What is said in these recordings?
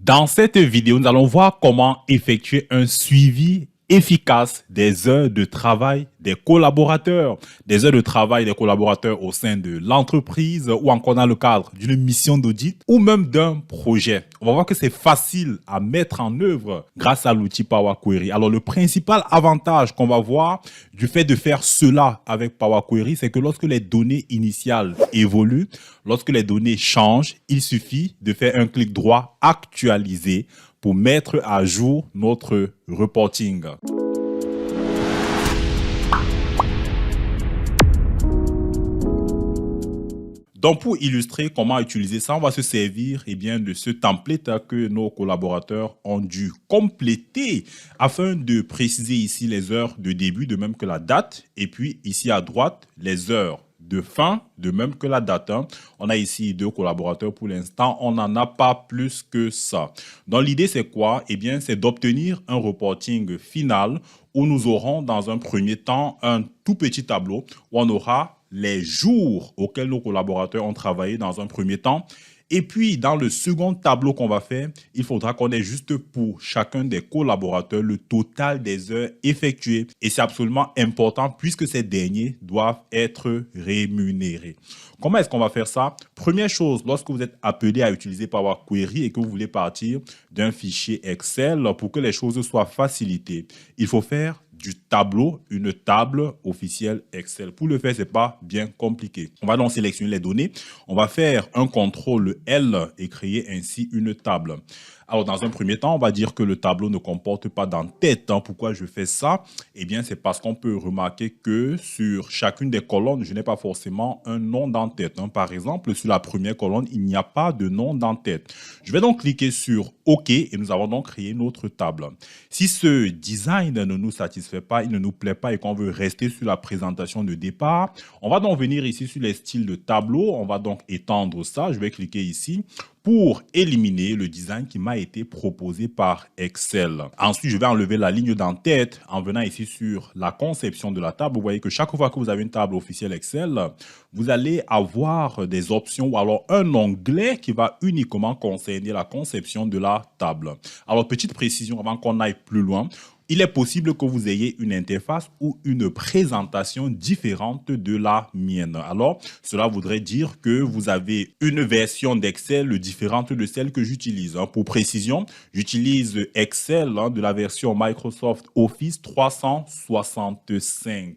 Dans cette vidéo, nous allons voir comment effectuer un suivi efficace des heures de travail des collaborateurs, au sein de l'entreprise ou encore dans le cadre d'une mission d'audit ou même d'un projet. On va voir que c'est facile à mettre en œuvre grâce à l'outil Power Query. Alors, le principal avantage qu'on va voir du fait de faire cela avec Power Query, c'est que lorsque les données initiales évoluent, lorsque les données changent, il suffit de faire un clic droit actualiser pour mettre à jour notre reporting. Donc, pour illustrer comment utiliser ça, on va se servir de ce template que nos collaborateurs ont dû compléter afin de préciser ici les heures de début, de même que la date, et puis ici à droite, les heures de fin, de même que la date. On a ici 2 collaborateurs pour l'instant, on n'en a pas plus que ça. Donc l'idée c'est quoi? C'est d'obtenir un reporting final où nous aurons dans un premier temps un tout petit tableau où on aura les jours auxquels nos collaborateurs ont travaillé dans un premier temps. Et puis, dans le second tableau qu'on va faire, il faudra qu'on ait juste pour chacun des collaborateurs le total des heures effectuées. Et c'est absolument important puisque ces derniers doivent être rémunérés. Comment est-ce qu'on va faire ça? Première chose, lorsque vous êtes appelé à utiliser Power Query et que vous voulez partir d'un fichier Excel pour que les choses soient facilitées, il faut faire du tableau, une table officielle Excel. Pour le faire, c'est pas bien compliqué. On va donc sélectionner les données. On va faire un CTRL L et créer ainsi une table. Alors, dans un premier temps, on va dire que le tableau ne comporte pas d'entête. Pourquoi je fais ça? C'est parce qu'on peut remarquer que sur chacune des colonnes, je n'ai pas forcément un nom d'entête. Par exemple, sur la première colonne, il n'y a pas de nom d'entête. Je vais donc cliquer sur OK et nous avons donc créé notre table. Si ce design ne nous satisfait pas, il ne nous plaît pas et qu'on veut rester sur la présentation de départ, on va donc venir ici sur les styles de tableau. On va donc étendre ça. Je vais cliquer ici pour éliminer le design qui m'a été proposé par Excel. Ensuite, je vais enlever la ligne d'entête en venant ici sur la conception de la table. Vous voyez que chaque fois que vous avez une table officielle Excel, vous allez avoir des options ou alors un onglet qui va uniquement concerner la conception de la table. Alors, petite précision avant qu'on aille plus loin. Il est possible que vous ayez une interface ou une présentation différente de la mienne. Alors, cela voudrait dire que vous avez une version d'Excel différente de celle que j'utilise. Pour précision, j'utilise Excel de la version Microsoft Office 365.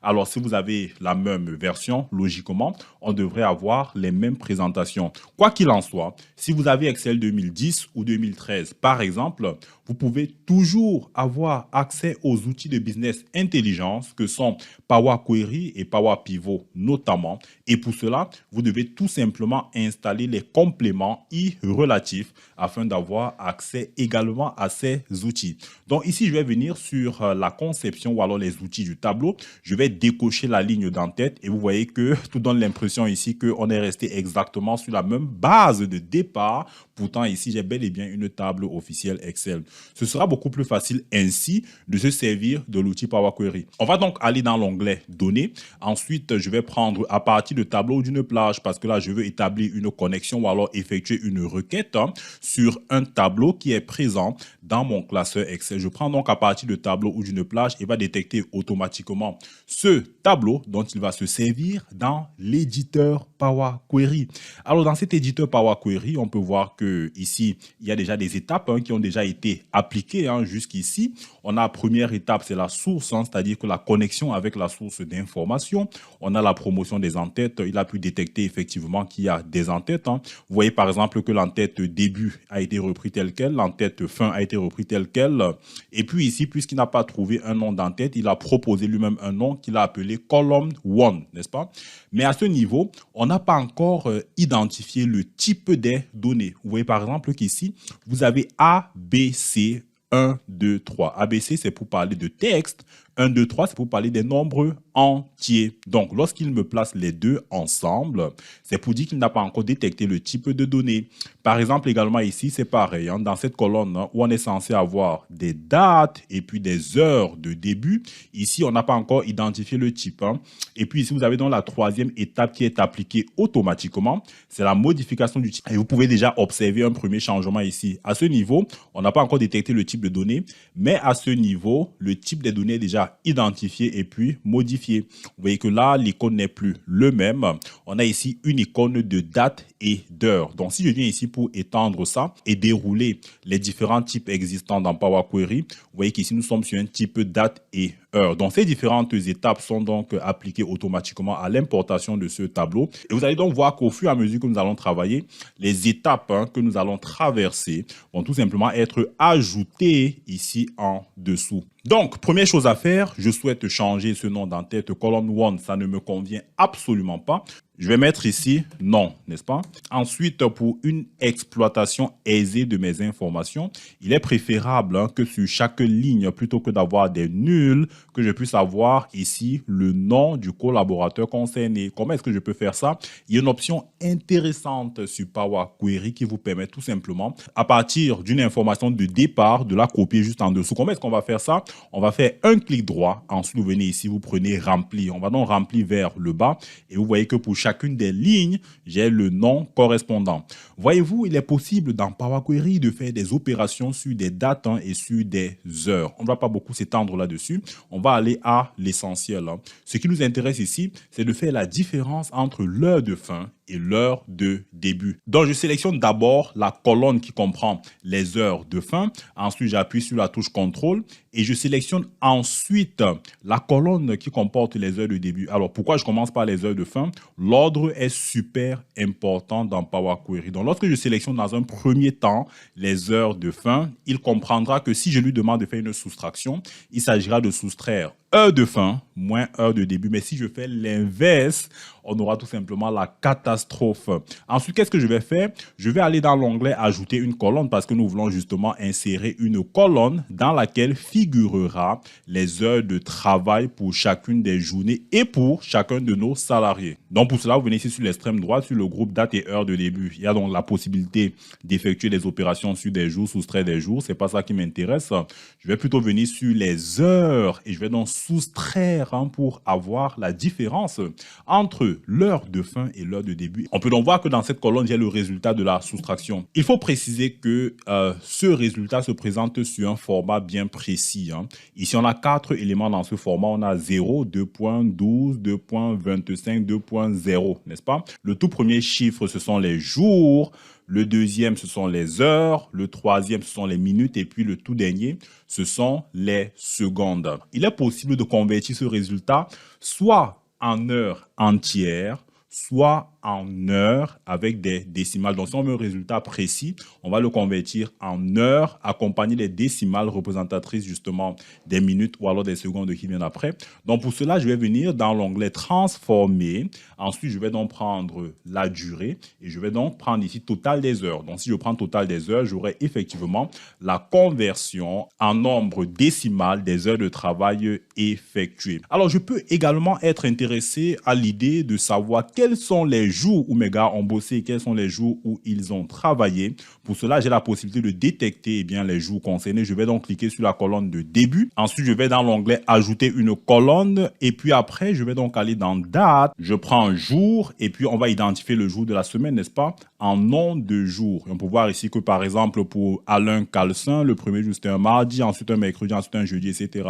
Alors, si vous avez la même version, logiquement, on devrait avoir les mêmes présentations. Quoi qu'il en soit, si vous avez Excel 2010 ou 2013, par exemple, vous pouvez toujours avoir accès aux outils de business intelligence que sont Power Query et Power Pivot notamment. Et pour cela, vous devez tout simplement installer les compléments relatifs afin d'avoir accès également à ces outils. Donc ici, je vais venir sur la conception ou alors les outils du tableau. Je vais décocher la ligne d'entête et vous voyez que tout donne l'impression ici qu'on est resté exactement sur la même base de départ. Pourtant, ici, j'ai bel et bien une table officielle Excel. Ce sera beaucoup plus facile ainsi de se servir de l'outil Power Query. On va donc aller dans l'onglet Données. Ensuite, je vais prendre à partir de tableau ou d'une plage parce que là, je veux établir une connexion ou alors effectuer une requête sur un tableau qui est présent dans mon classeur Excel. Je prends donc à partir de tableau ou d'une plage et va détecter automatiquement ce tableau dont il va se servir dans l'éditeur Power Query. Alors, dans cet éditeur Power Query, on peut voir que ici, il y a déjà des étapes qui ont déjà été appliquées jusqu'ici. On a la première étape, c'est la source, c'est-à-dire que la connexion avec la source d'information. On a la promotion des entêtes. Il a pu détecter effectivement qu'il y a des entêtes. Vous voyez par exemple que l'entête début a été repris tel quel, l'entête fin a été repris tel quel. Et puis ici, puisqu'il n'a pas trouvé un nom d'entête, il a proposé lui-même un nom qu'il a appelé column 1, n'est-ce pas? Mais à ce niveau, on n'a pas encore identifié le type des données. Vous voyez par exemple qu'ici, vous avez A, B, C, 1, 2, 3. ABC, c'est pour parler de texte. 1, 2, 3, c'est pour parler des nombres entiers. Donc, lorsqu'il me place les deux ensemble, c'est pour dire qu'il n'a pas encore détecté le type de données. Par exemple, également ici, c'est pareil. Hein, dans cette colonne où on est censé avoir des dates et puis des heures de début, ici, on n'a pas encore identifié le type. Hein. Et puis ici, vous avez donc la troisième étape qui est appliquée automatiquement. C'est la modification du type. Et vous pouvez déjà observer un premier changement ici. À ce niveau, on n'a pas encore détecté le type de données, mais à ce niveau, le type des données est déjà identifié et puis modifié. Vous voyez que là, l'icône n'est plus le même. On a ici une icône de date et d'heure. Donc, si je viens ici pour étendre ça et dérouler les différents types existants dans Power Query, vous voyez qu'ici, nous sommes sur un type date et heure. Donc, ces différentes étapes sont donc appliquées automatiquement à l'importation de ce tableau. Et vous allez donc voir qu'au fur et à mesure que nous allons travailler, les étapes que nous allons traverser vont tout simplement être ajoutées ici en dessous. Donc, première chose à faire, je souhaite changer ce nom d'en-tête colonne 1, ça ne me convient absolument pas. Je vais mettre ici non, n'est-ce pas? Ensuite, pour une exploitation aisée de mes informations, il est préférable que sur chaque ligne, plutôt que d'avoir des nuls, que je puisse avoir ici le nom du collaborateur concerné. Comment est-ce que je peux faire ça? Il y a une option intéressante sur Power Query qui vous permet tout simplement, à partir d'une information de départ, de la copier juste en dessous. Comment est-ce qu'on va faire ça? On va faire un clic droit. Ensuite, vous venez ici, vous prenez remplir. On va donc remplir vers le bas et vous voyez que pour chacune des lignes, j'ai le nom correspondant. Voyez-vous, il est possible dans Power Query de faire des opérations sur des dates et sur des heures. On ne va pas beaucoup s'étendre là-dessus. On va aller à l'essentiel. Ce qui nous intéresse ici, c'est de faire la différence entre l'heure de fin et l'heure de début. Donc, je sélectionne d'abord la colonne qui comprend les heures de fin. Ensuite, j'appuie sur la touche contrôle et je sélectionne ensuite la colonne qui comporte les heures de début. Alors, pourquoi je commence par les heures de fin? L'ordre est super important dans Power Query. Donc, lorsque je sélectionne dans un premier temps les heures de fin, il comprendra que si je lui demande de faire une soustraction, il s'agira de soustraire heure de fin moins heure de début. Mais si je fais l'inverse, on aura tout simplement la catastrophe. Ensuite, qu'est-ce que je vais faire? Je vais aller dans l'onglet ajouter une colonne parce que nous voulons justement insérer une colonne dans laquelle figurera les heures de travail pour chacune des journées et pour chacun de nos salariés. Donc pour cela, vous venez ici sur l'extrême droite sur le groupe date et heure de début. Il y a donc la possibilité d'effectuer des opérations sur des jours, soustraire des jours. C'est pas ça qui m'intéresse. Je vais plutôt venir sur les heures et je vais donc soustraire pour avoir la différence entre l'heure de fin et l'heure de début. On peut donc voir que dans cette colonne, j'ai le résultat de la soustraction. Il faut préciser que ce résultat se présente sur un format bien précis. Ici, on a 4 éléments dans ce format. On a 0, 2.12, 2.25, 2.0, n'est-ce pas? Le tout premier chiffre, ce sont les jours. Le deuxième, ce sont les heures. Le troisième, ce sont les minutes. Et puis le tout dernier, ce sont les secondes. Il est possible de convertir ce résultat soit en heures entières, soit en heures avec des décimales. Donc, si on veut un résultat précis, on va le convertir en heures, accompagné des décimales représentatrices justement des minutes ou alors des secondes qui viennent après. Donc, pour cela, je vais venir dans l'onglet transformer. Ensuite, je vais donc prendre la durée et je vais donc prendre ici total des heures. Donc, si je prends total des heures, j'aurai effectivement la conversion en nombre décimal des heures de travail effectuées. Alors, je peux également être intéressé à l'idée de savoir quels sont les jours où mes gars ont bossé et quels sont les jours où ils ont travaillé. Pour cela, j'ai la possibilité de détecter les jours concernés. Je vais donc cliquer sur la colonne de début. Ensuite, je vais dans l'onglet ajouter une colonne et puis après, je vais donc aller dans date. Je prends un jour et puis on va identifier le jour de la semaine, n'est-ce pas, en nom de jour. Et on peut voir ici que par exemple pour Alain Calcin, le premier jour c'était un mardi, ensuite un mercredi, ensuite un jeudi, etc.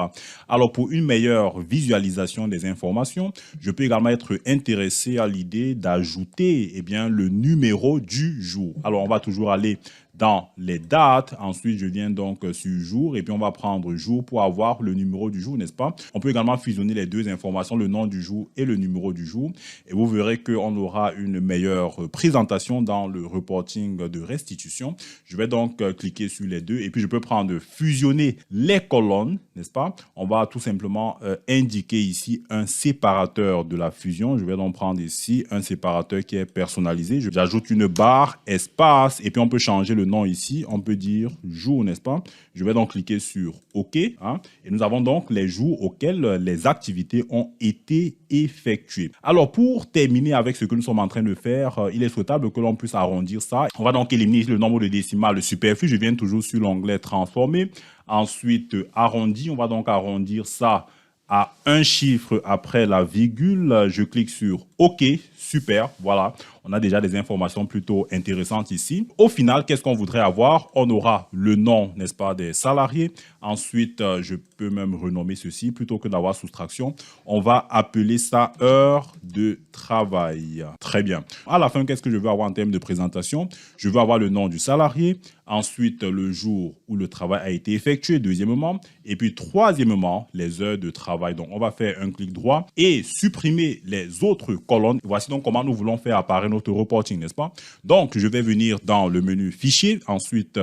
Alors pour une meilleure visualisation des informations, je peux également être intéressé à l'idée d'ajouter le numéro du jour. Alors on va toujours aller dans les dates. Ensuite, je viens donc sur jour et puis on va prendre jour pour avoir le numéro du jour, n'est-ce pas? On peut également fusionner les deux informations, le nom du jour et le numéro du jour. Et vous verrez qu'on aura une meilleure présentation dans le reporting de restitution. Je vais donc cliquer sur les deux et puis je peux prendre fusionner les colonnes, n'est-ce pas? On va tout simplement indiquer ici un séparateur de la fusion. Je vais donc prendre ici un séparateur qui est personnalisé. J'ajoute une barre, espace et puis on peut changer le le nom ici, on peut dire jour, n'est-ce pas? Je vais donc cliquer sur OK. Hein, et nous avons donc les jours auxquels les activités ont été effectuées. Alors, pour terminer avec ce que nous sommes en train de faire, il est souhaitable que l'on puisse arrondir ça. On va donc éliminer le nombre de décimales superflu. Je viens toujours sur l'onglet transformer. Ensuite, arrondi. On va donc arrondir ça à un chiffre après la virgule. Je clique sur OK, super, voilà. On a déjà des informations plutôt intéressantes ici. Au final, qu'est-ce qu'on voudrait avoir? On aura le nom, n'est-ce pas, des salariés. Ensuite, je peux même renommer ceci plutôt que d'avoir soustraction. On va appeler ça heure de travail. Très bien. À la fin, qu'est-ce que je veux avoir en termes de présentation? Je veux avoir le nom du salarié. Ensuite, le jour où le travail a été effectué, deuxièmement. Et puis, troisièmement, les heures de travail. Donc, on va faire un clic droit et supprimer les autres colonnes. Voici donc comment nous voulons faire apparaître notre reporting, n'est-ce pas? Donc, je vais venir dans le menu fichier. Ensuite,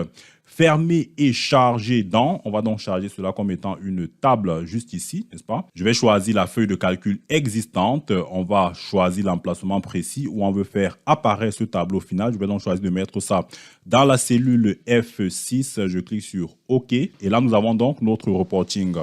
fermer et charger dans. On va donc charger cela comme étant une table juste ici, n'est-ce pas? Je vais choisir la feuille de calcul existante. On va choisir l'emplacement précis où on veut faire apparaître ce tableau final. Je vais donc choisir de mettre ça dans la cellule F6. Je clique sur OK. Et là, nous avons donc notre reporting.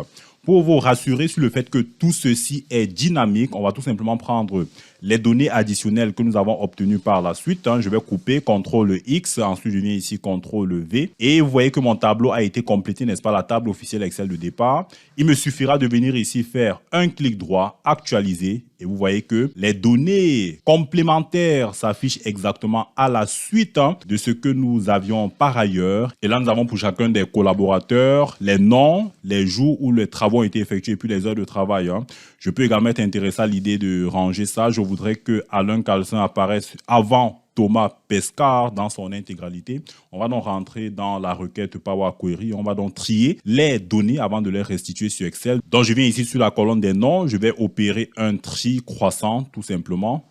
Pour vous rassurer sur le fait que tout ceci est dynamique, on va tout simplement prendre les données additionnelles que nous avons obtenues par la suite. Je vais couper CTRL X, ensuite je viens ici CTRL V. Et vous voyez que mon tableau a été complété, n'est-ce pas, la table officielle Excel de départ. Il me suffira de venir ici faire un clic droit, actualiser. Et vous voyez que les données complémentaires s'affichent exactement à la suite de ce que nous avions par ailleurs. Et là, nous avons pour chacun des collaborateurs les noms, les jours où les travaux ont été effectués et puis les heures de travail. Je peux également être intéressé à l'idée de ranger ça. Je voudrais que Alain Carlson apparaisse avant Thomas Pesquard dans son intégralité. On va donc rentrer dans la requête Power Query. On va donc trier les données avant de les restituer sur Excel. Donc, je viens ici sur la colonne des noms. Je vais opérer un tri croissant, tout simplement.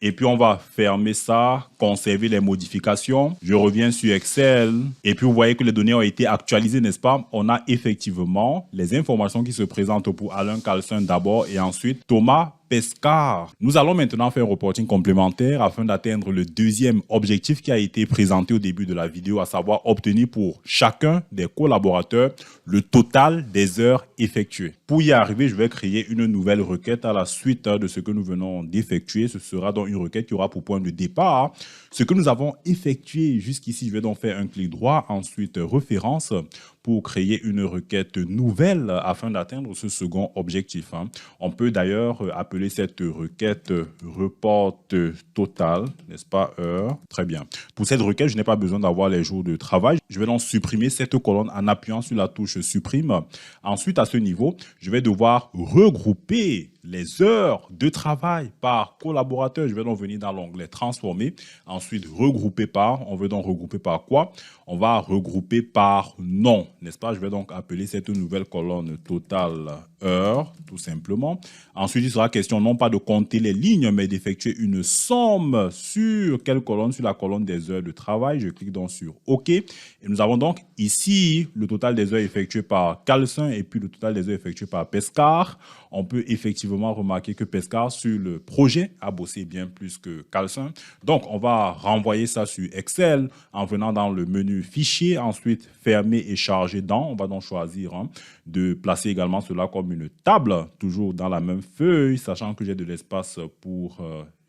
Et puis, on va fermer ça, conserver les modifications. Je reviens sur Excel. Et puis, vous voyez que les données ont été actualisées, n'est-ce pas? On a effectivement les informations qui se présentent pour Alain Carlson d'abord et ensuite Thomas Pesquard. Nous allons maintenant faire un reporting complémentaire afin d'atteindre le deuxième objectif qui a été présenté au début de la vidéo, à savoir obtenir pour chacun des collaborateurs le total des heures effectuées. Pour y arriver, je vais créer une nouvelle requête à la suite de ce que nous venons d'effectuer. Ce sera donc une requête qui aura pour point de départ ce que nous avons effectué jusqu'ici. Je vais donc faire un clic droit, ensuite référence pour créer une requête nouvelle afin d'atteindre ce second objectif. On peut d'ailleurs appeler cette requête report total, n'est-ce pas, heure. Très bien. Pour cette requête, je n'ai pas besoin d'avoir les jours de travail. Je vais donc supprimer cette colonne en appuyant sur la touche supprime. Ensuite, à ce niveau, je vais devoir regrouper les heures de travail par collaborateur. Je vais donc venir dans l'onglet transformer. Ensuite, regrouper par. On veut donc regrouper par quoi? On va regrouper par nom, n'est-ce pas? Je vais donc appeler cette nouvelle colonne total heure, tout simplement. Ensuite, il sera question non pas de compter les lignes, mais d'effectuer une somme sur quelle colonne? Sur la colonne des heures de travail. Je clique donc sur OK. Et nous avons donc ici le total des heures effectuées par Carlson et puis le total des heures effectuées par Pesquard. On peut effectivement remarquer que Pesquard sur le projet a bossé bien plus que Carlson. Donc, on va renvoyer ça sur Excel en venant dans le menu fichier, ensuite fermer et charger dans. On va donc choisir de placer également cela comme une table, toujours dans la même feuille, sachant que j'ai de l'espace pour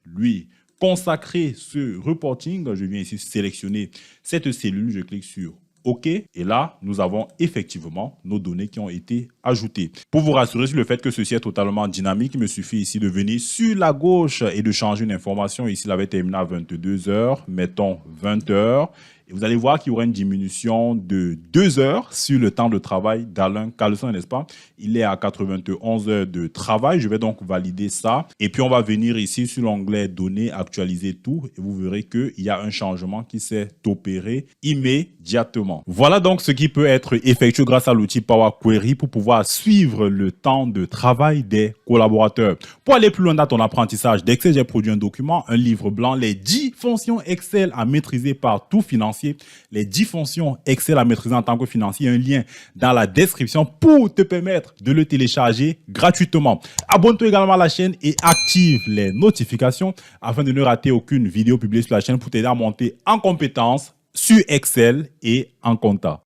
lui consacrer ce reporting. Je viens ici sélectionner cette cellule, je clique sur OK. Et là, nous avons effectivement nos données qui ont été ajoutées. Pour vous rassurer sur le fait que ceci est totalement dynamique, il me suffit ici de venir sur la gauche et de changer une information. Ici, il avait terminé à 22 heures. Mettons 20 heures. Et vous allez voir qu'il y aura une diminution de 2 heures sur le temps de travail d'Alain Carlson, n'est-ce pas? Il est à 91 heures de travail. Je vais donc valider ça. Et puis, on va venir ici sur l'onglet données, actualiser tout. Et vous verrez qu'il y a un changement qui s'est opéré immédiatement. Voilà donc ce qui peut être effectué grâce à l'outil Power Query pour pouvoir suivre le temps de travail des collaborateurs. Pour aller plus loin dans ton apprentissage d'Excel, j'ai produit un document, un livre blanc, les 10 fonctions Excel à maîtriser par tout financier. Les 10 fonctions Excel à maîtriser en tant que financier. Un lien dans la description pour te permettre de le télécharger gratuitement. Abonne-toi également à la chaîne et active les notifications afin de ne rater aucune vidéo publiée sur la chaîne pour t'aider à monter en compétences sur Excel et en compta.